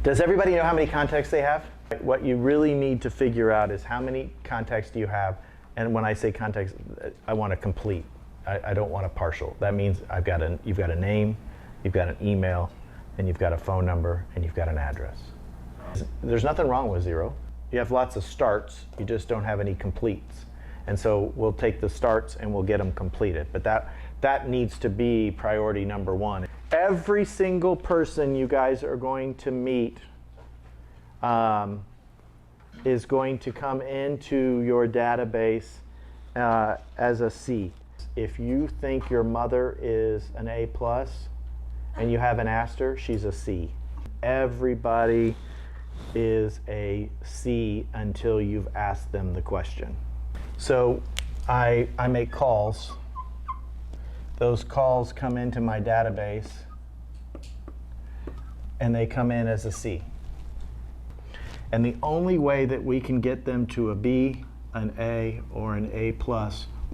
Does everybody know how many contacts they have? What you really need to figure out is how many contacts do you have, and when I say contacts, I want a complete. I don't want a partial. That means you've got a name, you've got an email, and you've got a phone number, and you've got an address. There's nothing wrong with 0. You have lots of starts, you just don't have any completes. And so we'll take the starts and we'll get them completed. But that needs to be priority number 1. Every single person you guys are going to meet is going to come into your database as a C. If you think your mother is an A+ and you haven't asked her, she's a C. Everybody is a C until you've asked them the question. So I make calls. Those calls come into my database and they come in as a C. And the only way that we can get them to a B, an A, or an A+,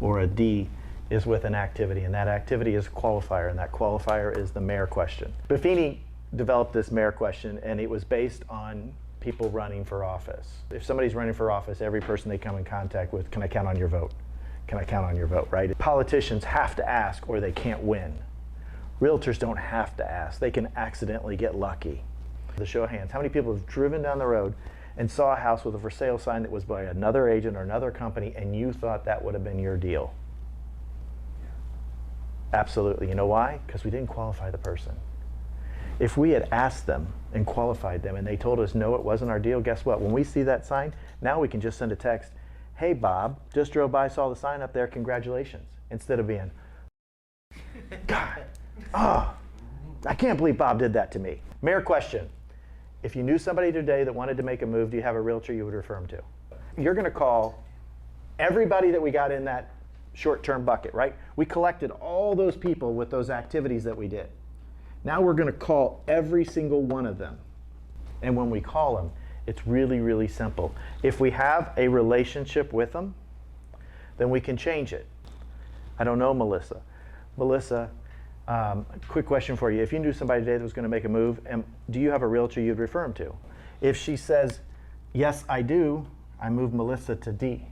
or a D is with an activity, and that activity is a qualifier, and that qualifier is the mayor question. Buffini developed this mayor question, and it was based on people running for office. If somebody's running for office, every person they come in contact with, can I count on your vote? Can I count on your vote, right? Politicians have to ask or they can't win. Realtors don't have to ask. They can accidentally get lucky. The show of hands, how many people have driven down the road and saw a house with a for sale sign that was by another agent or another company and you thought that would have been your deal? Absolutely. You know why? Because we didn't qualify the person. If we had asked them and qualified them and they told us no, it wasn't our deal, guess what? When we see that sign, now we can just send a text, hey Bob, just drove by, saw the sign up there, congratulations. Instead of being, God, oh, I can't believe Bob did that to me. Mayor question, if you knew somebody today that wanted to make a move, do you have a realtor you would refer them to? You're going to call everybody that we got in that short-term bucket, right? We collected all those people with those activities that we did. Now we're going to call every single one of them. And when we call them, it's really, really simple. If we have a relationship with them, then we can change it. I don't know Melissa. Melissa, quick question for you. If you knew somebody today that was going to make a move, do you have a realtor you'd refer them to? If she says, yes, I do, I move Melissa to D.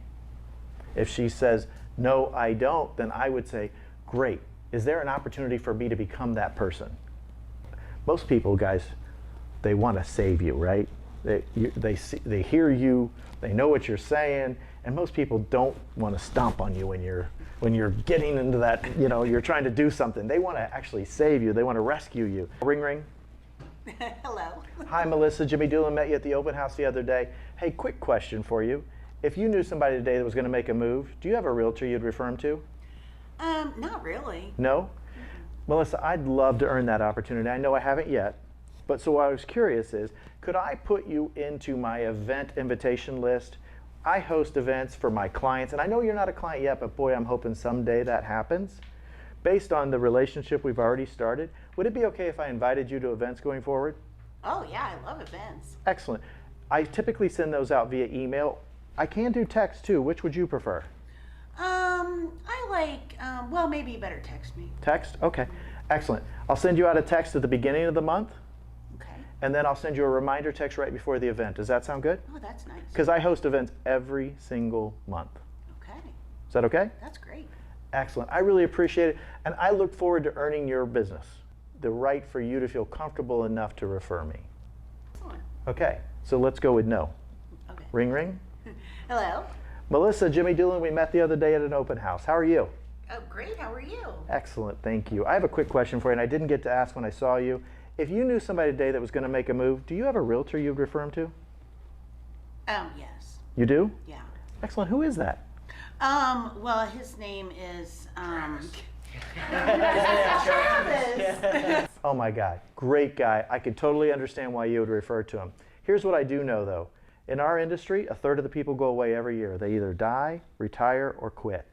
If she says, no, I don't, then I would say, great. Is there an opportunity for me to become that person? Most people, guys, they want to save you, right? They hear you, they know what you're saying, and most people don't want to stomp on you when you're getting into that, you're trying to do something. They want to actually save you. They want to rescue you. Ring, ring. Hello. Hi, Melissa. Jimmy Doolin met you at the open house the other day. Hey, quick question for you. If you knew somebody today that was going to make a move, do you have a realtor you'd refer them to? Not really. No? Mm-hmm. Melissa, I'd love to earn that opportunity. I know I haven't yet, but so what I was curious is, could I put you into my event invitation list? I host events for my clients, and I know you're not a client yet, but boy, I'm hoping someday that happens. Based on the relationship we've already started, would it be okay if I invited you to events going forward? Oh yeah, I love events. Excellent. I typically send those out via email. I can do text too. Which would you prefer? I like, well, maybe you better text me. Text? Okay. Excellent. I'll send you out a text at the beginning of the month. Okay. And then I'll send you a reminder text right before the event. Does that sound good? Oh, that's nice. Because I host events every single month. Okay. Is that okay? That's great. Excellent. I really appreciate it. And I look forward to earning your business. The right for you to feel comfortable enough to refer me. Excellent. Okay. So let's go with no. Okay. Ring, ring. Hello. Melissa, Jimmy Doolin, we met the other day at an open house. How are you? Oh, great. How are you? Excellent. Thank you. I have a quick question for you, and I didn't get to ask when I saw you. If you knew somebody today that was going to make a move, do you have a realtor you'd refer them to? Yes. You do? Yeah. Excellent. Who is that? Well, his name is, Travis. Oh my God. Great guy. I could totally understand why you would refer to him. Here's what I do know, though. In our industry, 1/3 of the people go away every year. They either die, retire, or quit.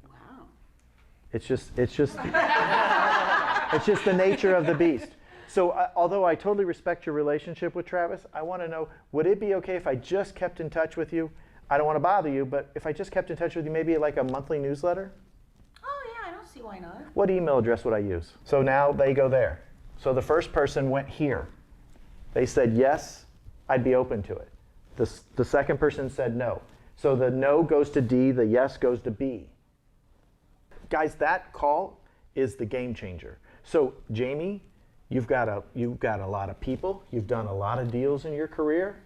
Wow. It's just it's just the nature of the beast. So although I totally respect your relationship with Travis, I want to know, would it be okay if I just kept in touch with you? I don't want to bother you, but if I just kept in touch with you, maybe like a monthly newsletter? Oh yeah, I don't see why not. What email address would I use? So now they go there. So the first person went here. they said yes, I'd be open to it. The second person said no. So the no goes to D, the yes goes to B. Guys, that call is the game changer. So Jamie, you've got a lot of people, you've done a lot of deals in your career,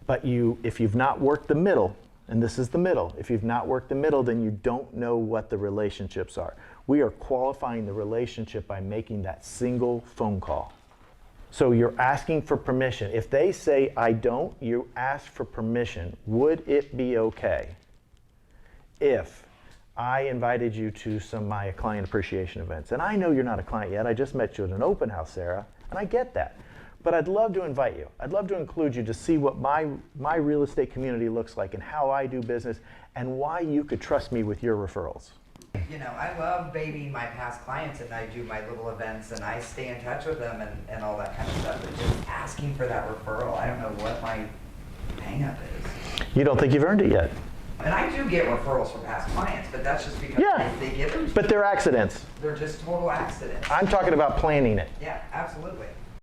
but if you've not worked the middle, and this is the middle, if you've not worked the middle, then you don't know what the relationships are. We are qualifying the relationship by making that single phone call. So you're asking for permission. If they say, I don't, you ask for permission. Would it be okay if I invited you to some of my client appreciation events? And I know you're not a client yet. I just met you at an open house, Sarah, and I get that. But I'd love to invite you. I'd love to include you to see what my real estate community looks like and how I do business and why you could trust me with your referrals. You know, I love babying my past clients, and I do my little events, and I stay in touch with them and all that kind of stuff. But just asking for that referral, I don't know what my hang-up is. You don't think you've earned it yet? And I do get referrals from past clients, but that's just because they give them to but me. they're accidents. They're just total accidents. I'm talking about planning it. Yeah, absolutely.